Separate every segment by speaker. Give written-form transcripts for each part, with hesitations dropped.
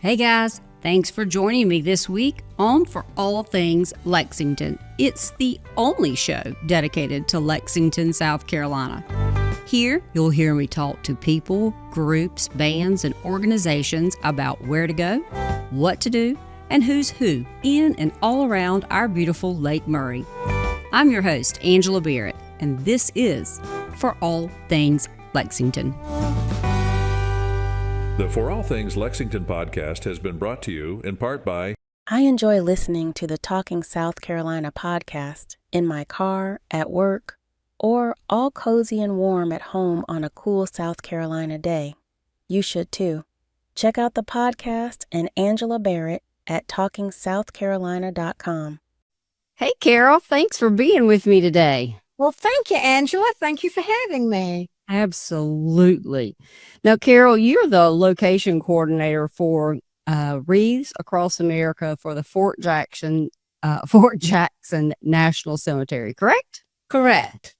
Speaker 1: Hey guys, thanks for joining me this week on For All Things Lexington. It's the only show dedicated to Lexington, South Carolina. Here, you'll hear me talk to people, groups, bands, and organizations about where to go, what to do, and who's who in and all around our beautiful Lake Murray. I'm your host, Angela Barrett, and this is For All Things Lexington.
Speaker 2: The For All Things Lexington podcast has been brought to you in part by...
Speaker 3: I enjoy listening to the Talking South Carolina podcast in my car, at work, or all cozy and warm at home on a cool South Carolina day. You should too. Check out the podcast and Angela Barrett at talkingsouthcarolina.com.
Speaker 1: Hey Carol, thanks for being with me today.
Speaker 4: Well, thank you, Angela. Thank you for having me.
Speaker 1: Absolutely. Now, Carol, you're the location coordinator for Wreaths across America for the Fort Jackson National Cemetery, correct?
Speaker 4: Correct.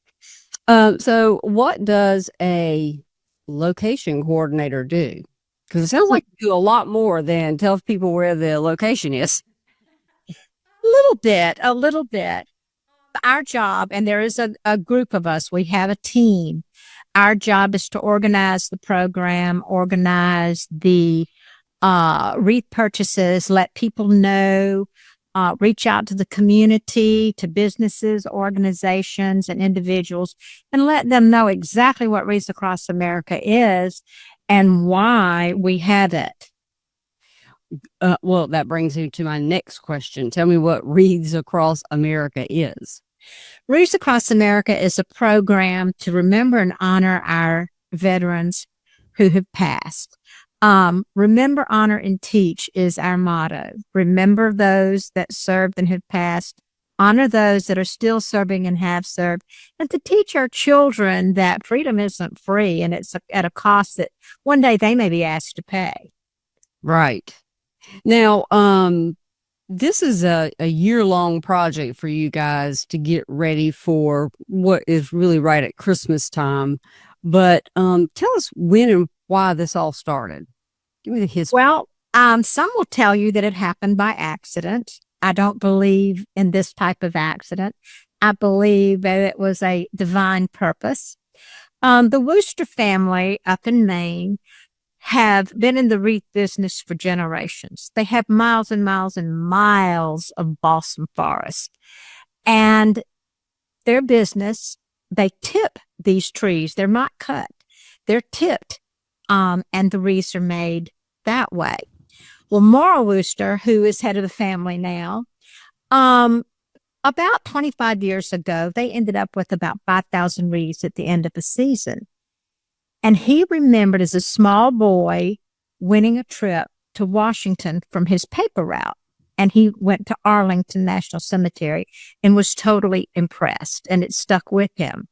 Speaker 1: So what does a location coordinator do? Because it sounds like you do a lot more than tell people where the location is.
Speaker 4: A little bit. Our job, and there is a group of us, we have a team. Our job is to organize the program, organize the wreath purchases, let people know, reach out to the community, to businesses, organizations, and individuals, and let them know exactly what Wreaths Across America is and why we have it.
Speaker 1: Well, that brings me to my next question. Tell me what Wreaths Across America is.
Speaker 4: Wreaths Across America is a program to remember and honor our veterans who have passed. Remember, honor, and teach is our motto. Remember those that served and have passed. Honor those that are still serving and have served. And to teach our children that freedom isn't free and it's at a cost that one day they may be asked to pay.
Speaker 1: Right. Now, this is a year-long project for you guys to get ready for what is really right at Christmas time. But tell us when and why this all started. Give me the history.
Speaker 4: Well, some will tell you that it happened by accident. I don't believe in this type of accident. I believe that it was a divine purpose. The Wooster family up in Maine have been in the wreath business for generations. They have miles and miles and miles of balsam forest. And their business, they tip these trees. They're not cut. They're tipped, and the wreaths are made that way. Well, Maura Wooster, who is head of the family now, about 25 years ago, they ended up with about 5,000 wreaths at the end of the season. And he remembered as a small boy winning a trip to Washington from his paper route. And he went to Arlington National Cemetery and was totally impressed. And it stuck with him.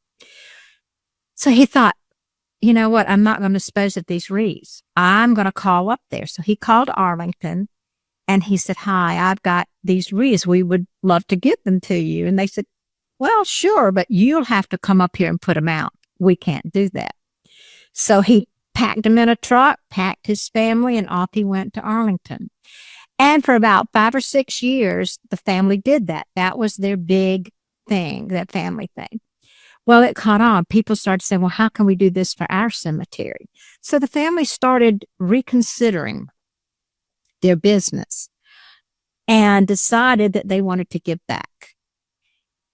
Speaker 4: So he thought, you know what? I'm not going to dispose of these wreaths. I'm going to call up there. So he called Arlington and he said, hi, I've got these wreaths. We would love to give them to you. And they said, well, sure, but you'll have to come up here and put them out. We can't do that. So he packed them in a truck, packed his family, and off he went to Arlington. And for about 5 or 6 years, the family did that. That was their big thing, that family thing. Well, it caught on. People started saying, well, how can we do this for our cemetery? So the family started reconsidering their business and decided that they wanted to give back.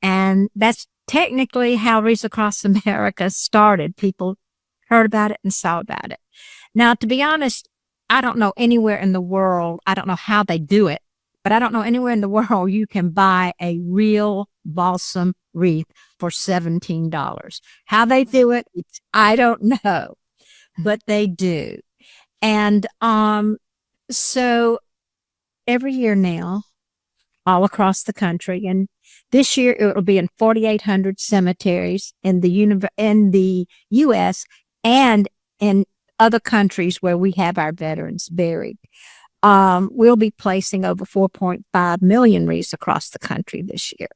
Speaker 4: And that's technically how Wreaths Across America started. People heard about it and saw about it. Now, to be honest, I don't know anywhere in the world, I don't know how they do it, but I don't know anywhere in the world you can buy a real balsam wreath for $17. How they do it, I don't know, but they do. And so every year now, all across the country, and this year it will be in 4,800 cemeteries in the U.S., and in other countries where we have our veterans buried. We'll be placing over 4.5 million wreaths across the country this year.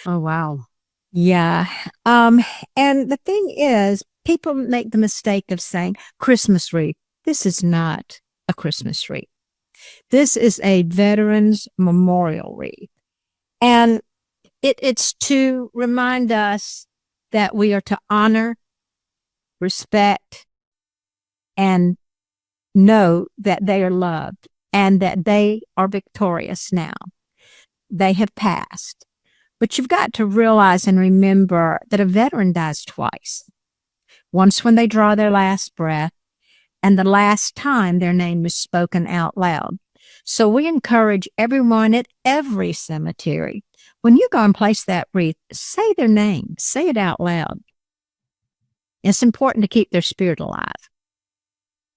Speaker 1: Oh, wow.
Speaker 4: Yeah. And the thing is, people make the mistake of saying Christmas wreath. This is not a Christmas wreath. This is a Veterans Memorial Wreath. And it's to remind us that we are to honor, respect, and know that they are loved and that they are victorious now. They have passed. But you've got to realize and remember that a veteran dies twice. Once when they draw their last breath, and the last time their name is spoken out loud. So we encourage everyone at every cemetery, when you go and place that wreath, say their name, say it out loud. It's important to keep their spirit alive.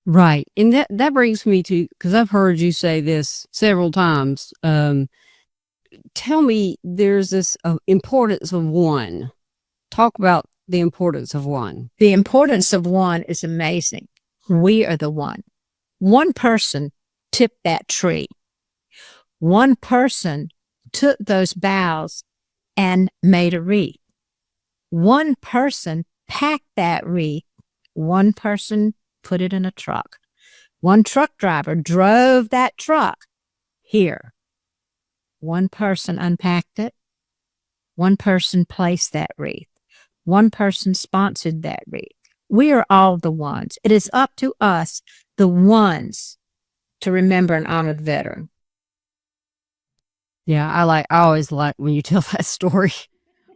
Speaker 1: Right. And that brings me to, because I've heard you say this several times. Tell me, there's this importance of one. Talk about the importance of one.
Speaker 4: The importance of one is amazing. We are the one. One person tipped that tree. One person took those boughs and made a wreath. One person packed that wreath. One person put it in a truck. One truck driver drove that truck here. One person unpacked it. One person placed that wreath. One person sponsored that wreath. We are all the ones. It is up to us, the ones, to remember and honor the veteran.
Speaker 1: Yeah, I always like when you tell that story.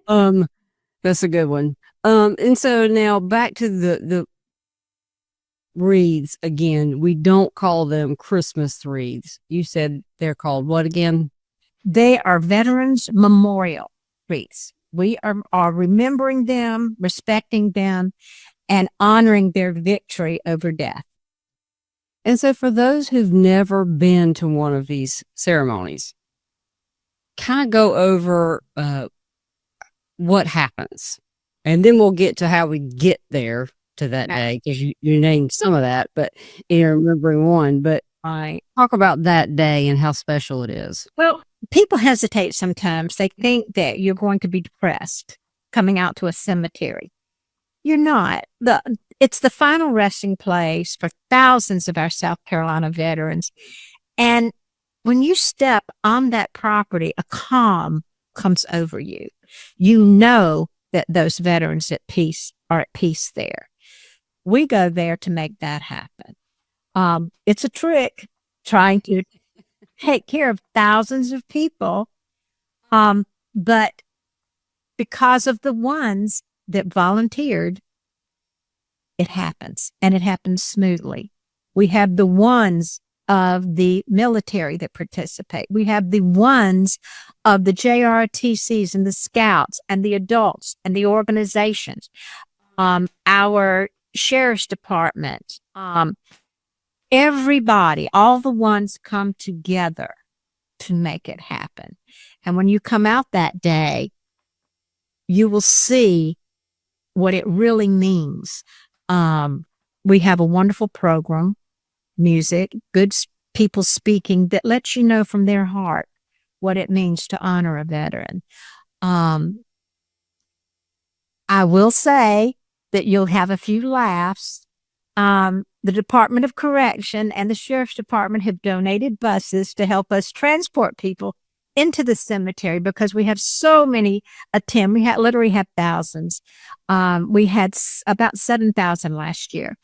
Speaker 1: That's a good one. And so now back to the wreaths again. We don't call them Christmas wreaths. You said they're called what again?
Speaker 4: They are Veterans Memorial Wreaths. We are remembering them, respecting them, and honoring their victory over death.
Speaker 1: And so for those who've never been to one of these ceremonies, kind of go over what happens. And then we'll get to how we get there to that day, because you named some of that, but you're remembering one. But I talk about that day and how special it is.
Speaker 4: Well, people hesitate sometimes. They think that you're going to be depressed coming out to a cemetery. You're not. It's the final resting place for thousands of our South Carolina veterans. And when you step on that property, a calm comes over you. You know that those veterans are at peace there. We go there to make that happen. It's a trick trying to take care of thousands of people. But because of the ones that volunteered, it happens, and it happens smoothly. We have the ones of the military that participate. We have the ones of the JROTCs and the scouts and the adults and the organizations, our sheriff's department, everybody, all the ones come together to make it happen. And when you come out that day, you will see what it really means. We have a wonderful program, music, good people speaking that lets you know from their heart what it means to honor a veteran. I will say that you'll have a few laughs. The Department of Correction and the Sheriff's Department have donated buses to help us transport people into the cemetery because we have so many attend. We literally have thousands. We had about 7,000 last year.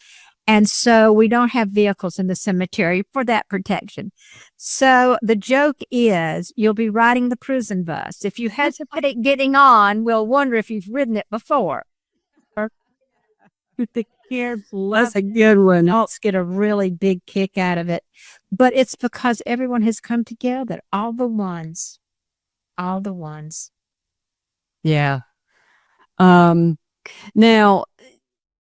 Speaker 4: And so we don't have vehicles in the cemetery for that protection. So the joke is you'll be riding the prison bus. If you hesitate getting on, we'll wonder if you've ridden it before. The kids love
Speaker 1: That's a good one.
Speaker 4: adults get a really big kick out of it. But it's because everyone has come together. All the ones.
Speaker 1: Yeah. Now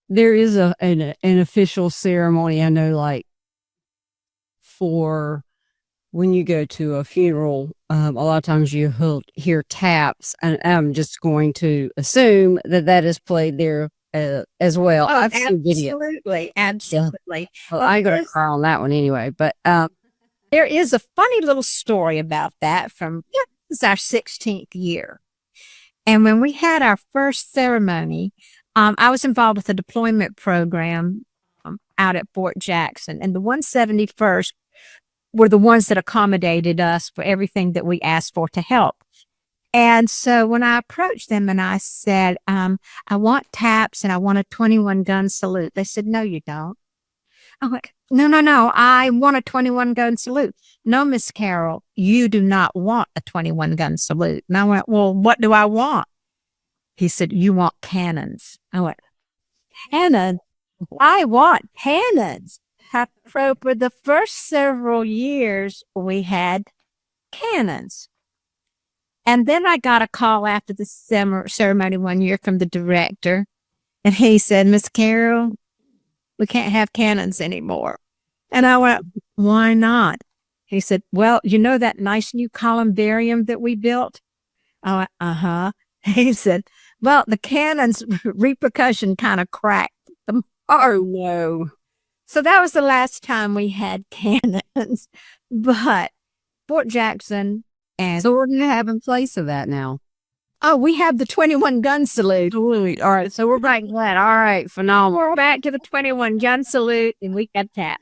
Speaker 1: there is an official ceremony. I know, like for when you go to a funeral, a lot of times you hear taps, and I'm just going to assume that is played there as well.
Speaker 4: Oh,
Speaker 1: I've seen videos.
Speaker 4: absolutely.
Speaker 1: Well, I ain't gonna cry on that one anyway, but
Speaker 4: There is a funny little story about that this is our 16th year. And when we had our first ceremony, I was involved with a deployment program out at Fort Jackson, and the 171st were the ones that accommodated us for everything that we asked for to help. And so when I approached them and I said, I want taps and I want a 21 gun salute, they said, no, you don't. I'm like, no, I want a 21 gun salute. No, Miss Carol, you do not want a 21 gun salute. And I went, well, what do I want? He said, you want cannons. I went, cannons? I want cannons. So for the first several years, we had cannons. And then I got a call after the ceremony one year from the director. And he said, Miss Carol, we can't have cannons anymore. And I went, why not? He said, well, you know that nice new columbarium that we built? I went, uh-huh. He said, well, the cannons repercussion kind of cracked them. Oh, no. So that was the last time we had cannons. But Fort Jackson, and
Speaker 1: So we're going to have in place of that now.
Speaker 4: oh, we have the 21 gun salute.
Speaker 1: All right. So we're back to that. All right. Phenomenal.
Speaker 4: We're back to the 21 gun salute, and we got that.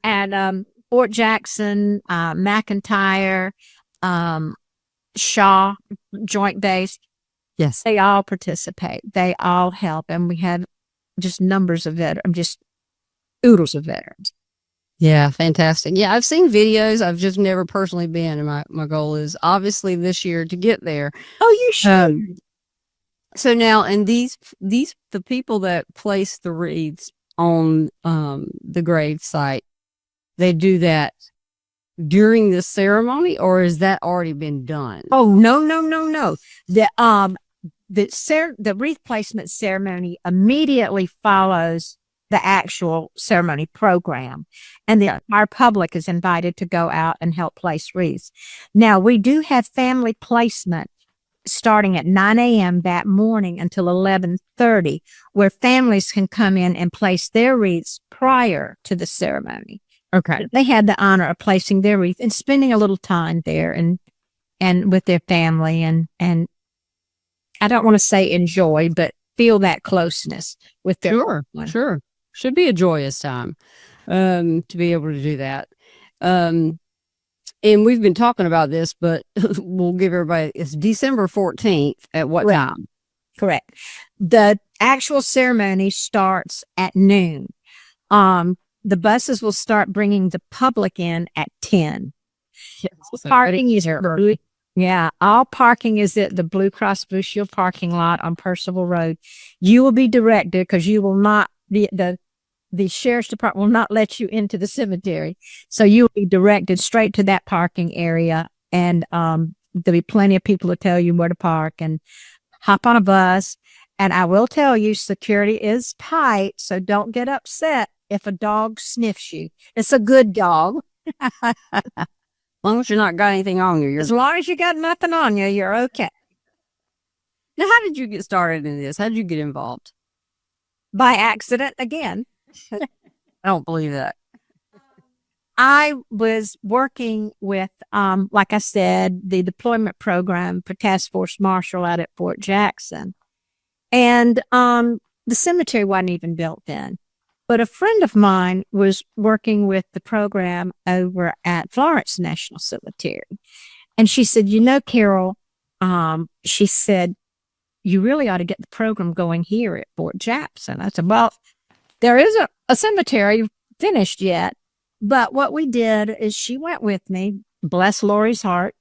Speaker 4: And Fort Jackson, McIntyre, Shaw, Joint Base,
Speaker 1: Yes.
Speaker 4: they all participate. They all help. And we have just numbers of veterans, just oodles of veterans.
Speaker 1: Yeah, fantastic. Yeah, I've seen videos. I've just never personally been, and my goal is obviously this year to get there.
Speaker 4: Oh, you should.
Speaker 1: So now, and the people that place the wreaths on the grave site, they do that during the ceremony, or has that already been done?
Speaker 4: Oh, no. The wreath placement ceremony immediately follows the actual ceremony program, and our public is invited to go out and help place wreaths. Now, we do have family placement starting at 9 a.m. that morning until 11:30, where families can come in and place their wreaths prior to the ceremony.
Speaker 1: Okay.
Speaker 4: They had the honor of placing their wreath and spending a little time there and with their family and I don't want to say enjoy, but feel that closeness with their loved one.
Speaker 1: Sure. Should be a joyous time to be able to do that. And we've been talking about this, but we'll give everybody, it's December 14th at what time?
Speaker 4: Correct. The actual ceremony starts at noon. The buses will start bringing the public in at 10. Parking is early. Yeah, all parking is at the Blue Cross Blue Shield parking lot on Percival Road. You will be directed because you will not be the sheriff's department will not let you into the cemetery. So you will be directed straight to that parking area, and there'll be plenty of people to tell you where to park and hop on a bus. And I will tell you, security is tight, so don't get upset if a dog sniffs you. It's a good dog.
Speaker 1: As long as you're not got anything on you.
Speaker 4: As long as you got nothing on you, you're okay.
Speaker 1: Now, how did you get started in this? How did you get involved?
Speaker 4: By accident again.
Speaker 1: I don't believe that.
Speaker 4: I was working with, like I said, the deployment program for Task Force Marshall out at Fort Jackson. And the cemetery wasn't even built then. But a friend of mine was working with the program over at Florence National Cemetery. And she said, you know, Carol, she said, you really ought to get the program going here at Fort Jackson. I said, well, there isn't a cemetery finished yet. But what we did is she went with me, bless Lori's heart,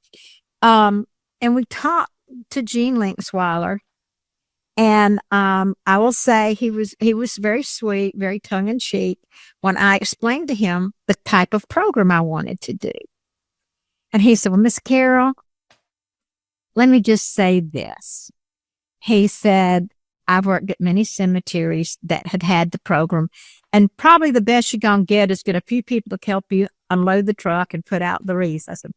Speaker 4: and we talked to Gene Linksweiler. And I will say he was very sweet, very tongue-in-cheek when I explained to him the type of program I wanted to do. And he said, well, Miss Carol, let me just say this. He said, I've worked at many cemeteries that had the program, and probably the best you're going to get is get a few people to help you unload the truck and put out the wreaths. I said,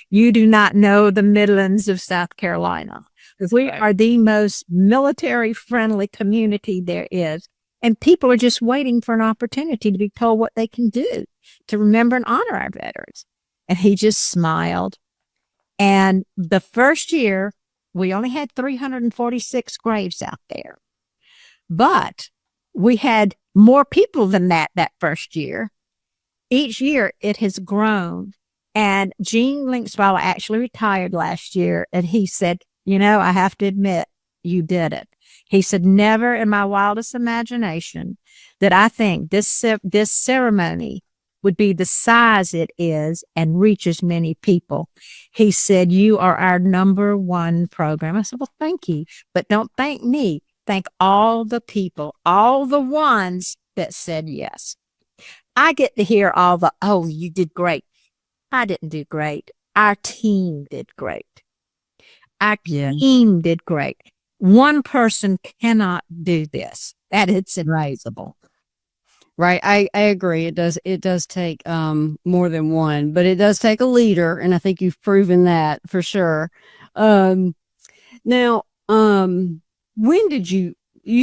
Speaker 4: you do not know the Midlands of South Carolina. We are the most military-friendly community there is, and people are just waiting for an opportunity to be told what they can do to remember and honor our veterans. And he just smiled. And the first year, we only had 346 graves out there. But we had more people than that first year. each year it has grown. And Gene Linksweiler actually retired last year, and he said, I have to admit, you did it. He said, never in my wildest imagination did I think this ceremony would be the size it is and reach as many people. He said, you are our number one program. I said, well, thank you. But don't thank me. Thank all the people, all the ones that said yes. I get to hear all the, oh, you did great. I didn't do great. Our team did great. Our team did great. One person cannot do this. That it's advisable.
Speaker 1: Right. I agree. It does take more than one, but it does take a leader, and I think you've proven that for sure. Now, when did you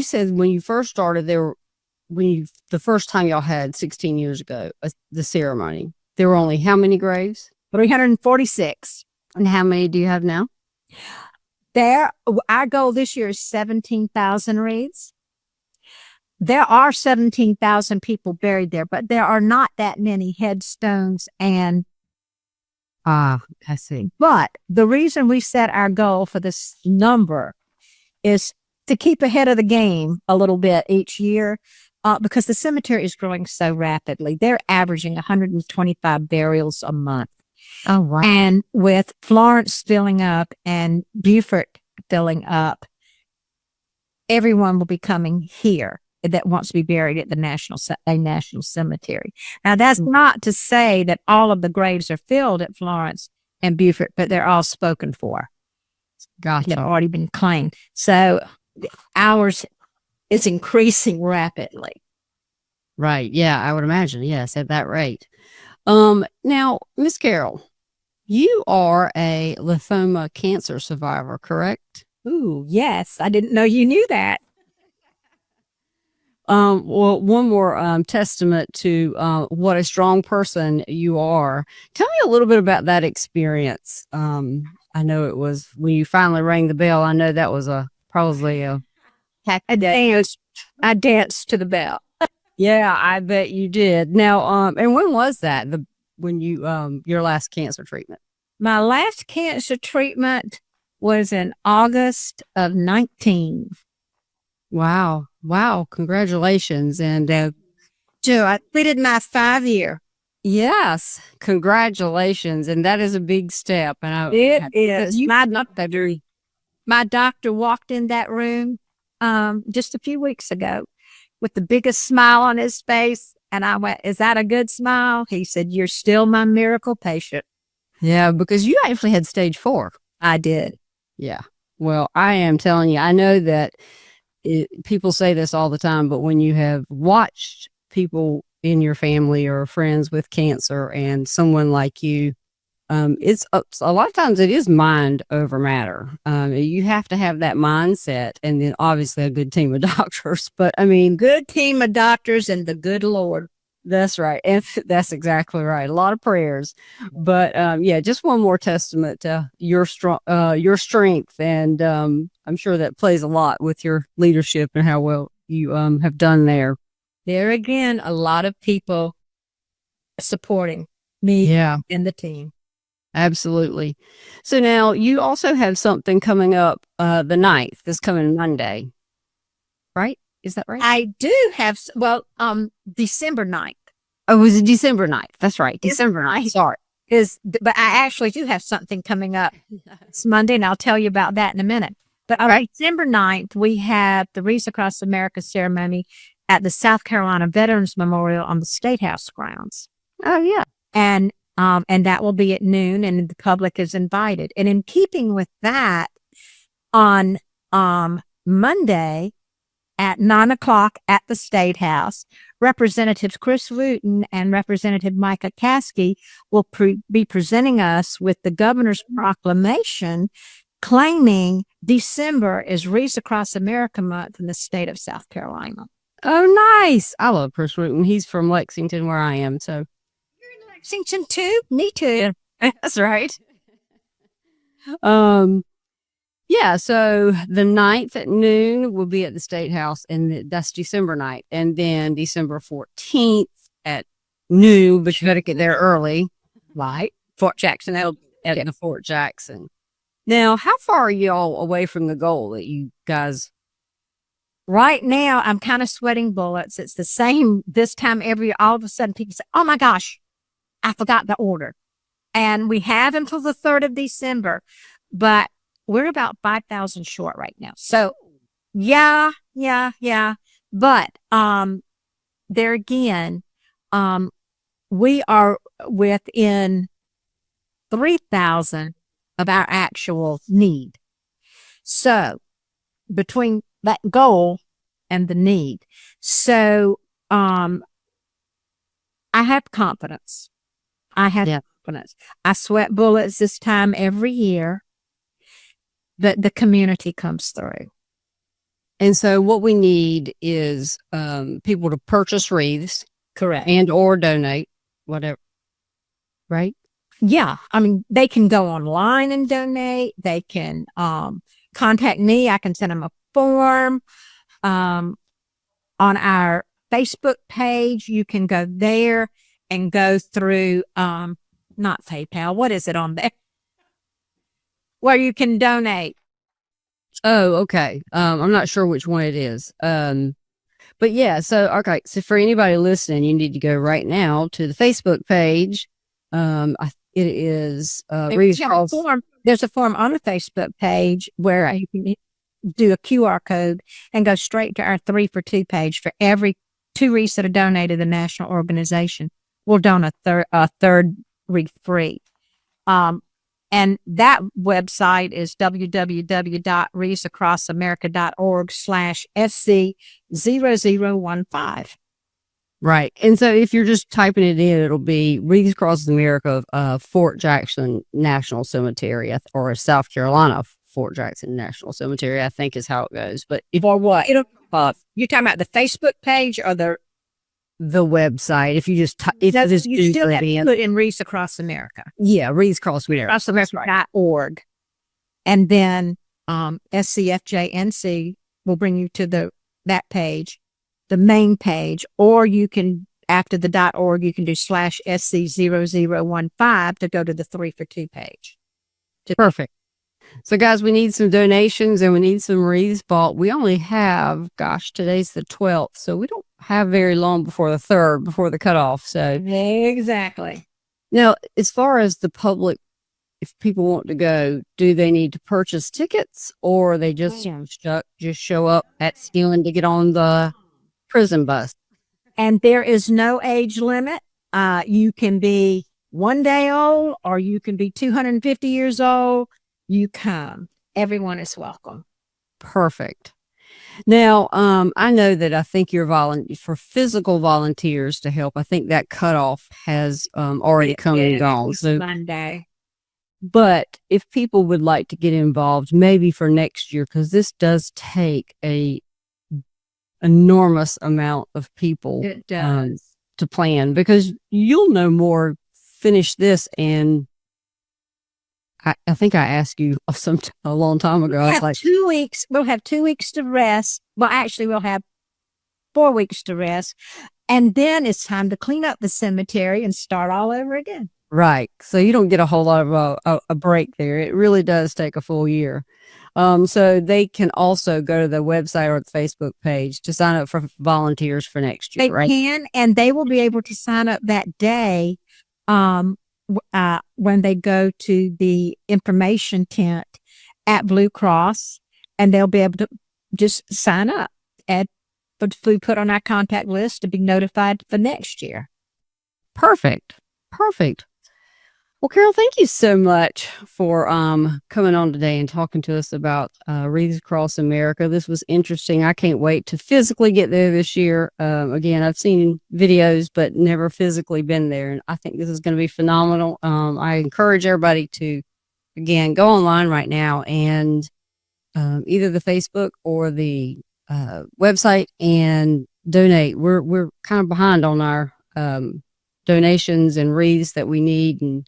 Speaker 1: said when you first started the first time y'all had 16 years ago, the ceremony, there were only how many graves?
Speaker 4: 346.
Speaker 1: And how many do you have now?
Speaker 4: Our goal this year is 17,000 wreaths. There are 17,000 people buried there, but there are not that many headstones and
Speaker 1: I see.
Speaker 4: But the reason we set our goal for this number is to keep ahead of the game a little bit each year, because the cemetery is growing so rapidly. They're averaging 125 burials a month.
Speaker 1: Oh, wow.
Speaker 4: And with Florence filling up and Beaufort filling up, everyone will be coming here that wants to be buried at the national cemetery. Now, that's not to say that all of the graves are filled at Florence and Beaufort, but they're all spoken for.
Speaker 1: Gotcha.
Speaker 4: They've already been claimed. So ours is increasing rapidly.
Speaker 1: Right. Yeah, I would imagine. Yes, at that rate. Now, Miss Carol, you are a lymphoma cancer survivor, correct?
Speaker 4: Ooh, yes. I didn't know you knew that.
Speaker 1: Well, one more testament to what a strong person you are. Tell me a little bit about that experience. I know it was when you finally rang the bell. I know that was probably a
Speaker 4: I danced to the bell.
Speaker 1: Yeah, I bet you did. Now, and when was that? When you your last cancer treatment?
Speaker 4: My last cancer treatment was in August of 19.
Speaker 1: Wow. Congratulations. And
Speaker 4: Joe, I completed my 5-year.
Speaker 1: yes, congratulations. And that is a big step. And
Speaker 4: It is. My doctor walked in that room just a few weeks ago with the biggest smile on his face. And I went, is that a good smile? He said, you're still my miracle patient.
Speaker 1: Yeah, because you actually had stage 4.
Speaker 4: I did.
Speaker 1: Yeah. Well, I am telling you, I know that people say this all the time, but when you have watched people in your family or friends with cancer and someone like you, it's a lot of times it is mind over matter. You have to have that mindset, and then obviously a good team of doctors. But I mean,
Speaker 4: Good team of doctors and the good Lord.
Speaker 1: that's right, and that's exactly right. A lot of prayers, but yeah, just one more testament to your strength, and I'm sure that plays a lot with your leadership and how well you have done there.
Speaker 4: There again, a lot of people supporting me and the team.
Speaker 1: Absolutely. So now you also have something coming up the 9th, this coming Monday, right? Is that right?
Speaker 4: I do have, December 9th.
Speaker 1: Oh, it was December 9th. That's right. December 9th. Sorry.
Speaker 4: But I actually do have something coming up. It's Monday, and I'll tell you about that in a minute. But on December 9th, we have the Wreaths Across America ceremony at the South Carolina Veterans Memorial on the State House grounds.
Speaker 1: Oh, yeah.
Speaker 4: And that will be at noon, and the public is invited. And in keeping with that, on Monday at 9:00 at the State House, Representatives Chris Wooten and Representative Micah Caskey will be presenting us with the governor's proclamation claiming December is Wreaths Across America month in the state of South Carolina.
Speaker 1: Oh, nice. I love Chris Wooten. He's from Lexington, where I am. So
Speaker 4: You're in Lexington too? Me too.
Speaker 1: that's right. Yeah, so the 9th at noon will be at the State House, and that's December 9th. And then December 14th at noon, but you got to get there early.
Speaker 4: Right.
Speaker 1: Fort Jackson, at the Fort Jackson. Now, how far are y'all away from the goal that you guys?
Speaker 4: Right now, I'm kind of sweating bullets. It's the same this time every year. All of a sudden, people say, oh my gosh, I forgot the order. And we have until the 3rd of December, but we're about 5,000 short right now. So yeah. But, there again, we are within 3,000 of our actual need. So between that goal and the need. So, I have confidence. Confidence. I sweat bullets this time every year, but the community comes through.
Speaker 1: And so what we need is people to purchase wreaths.
Speaker 4: Correct.
Speaker 1: And or donate, whatever. Right?
Speaker 4: Yeah. I mean, they can go online and donate. They can contact me. I can send them a form. On our Facebook page, you can go there and go through, not PayPal. What is it on there? Where you can donate.
Speaker 1: Oh, okay. I'm not sure which one it is. But yeah, so so for anybody listening, you need to go right now to the Facebook page. It is
Speaker 4: There's a form on the Facebook page where you can do a QR code and go straight to our 3 for 2 page. For every 2 wreaths that are donated to the national organization, we'll donate a third wreath free. And that website is www.wreathsacrossamerica.org/SC0015.
Speaker 1: Right. And so if you're just typing it in, it'll be Wreaths Across America, Fort Jackson National Cemetery, or South Carolina Fort Jackson National Cemetery, I think is how it goes. But if
Speaker 4: or what? You're talking about the Facebook page or the
Speaker 1: website. If you just you
Speaker 4: still have to put in Wreaths Across America.
Speaker 1: Yeah, Wreaths Across America.
Speaker 4: CrossAmerica.org. And then SCFJNC will bring you to that page, the main page, or you can, after the .org, you can do /SC0015 to go to the 3 for 2 page.
Speaker 1: Perfect. So guys, we need some donations and we need some wreaths bought. We only have, today's the 12th, so we don't have very long before the 3rd, before the cutoff. So
Speaker 4: exactly.
Speaker 1: Now, as far as the public, if people want to go, do they need to purchase tickets, or are they just show up at Skilling to get on the prison bus?
Speaker 4: And there is no age limit. You can be 1 day old, or you can be 250 years old. You come. Everyone is welcome.
Speaker 1: Perfect. Now, I know that I think you're for physical volunteers to help. I think that cutoff has already come and gone. So
Speaker 4: Monday.
Speaker 1: But if people would like to get involved, maybe for next year, because this does take a enormous amount of people to plan, because you'll know more, finish this, and I think I asked you a long time ago.
Speaker 4: We'll have 2 weeks. We'll have 2 weeks to rest. Well, actually, we'll have 4 weeks to rest. And then it's time to clean up the cemetery and start all over again.
Speaker 1: Right. So you don't get a whole lot of a break there. It really does take a full year. So they can also go to the website or the Facebook page to sign up for volunteers for next year, right?
Speaker 4: They can, and they will be able to sign up that day when they go to the information tent at Blue Cross, and they'll be able to just sign up and be put on our contact list to be notified for next year.
Speaker 1: Perfect. Well, Carol, thank you so much for coming on today and talking to us about Wreaths Across America. This was interesting. I can't wait to physically get there this year. Again, I've seen videos, but never physically been there. And I think this is going to be phenomenal. I encourage everybody to, again, go online right now and either the Facebook or the website and donate. We're kind of behind on our donations and wreaths that we need, and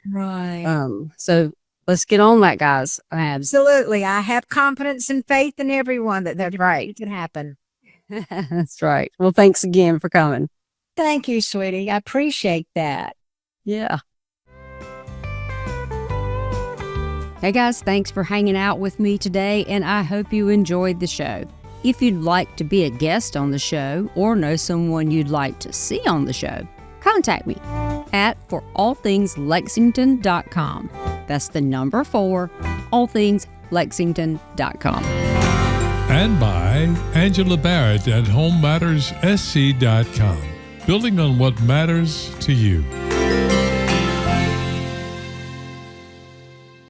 Speaker 1: so let's get on that, guys.
Speaker 4: Absolutely. I have confidence and faith in everyone that it can happen.
Speaker 1: That's right. Well, thanks again for coming.
Speaker 4: Thank you, sweetie. I appreciate that. Yeah.
Speaker 1: Hey guys, thanks for hanging out with me today, and I hope you enjoyed the show. If you'd like to be a guest on the show or know someone you'd like to see on the show, contact me at forallthingslexington.com. That's the number 4, allthingslexington.com.
Speaker 5: And by Angela Barrett at HomeMattersSC.com. Building on what matters to you.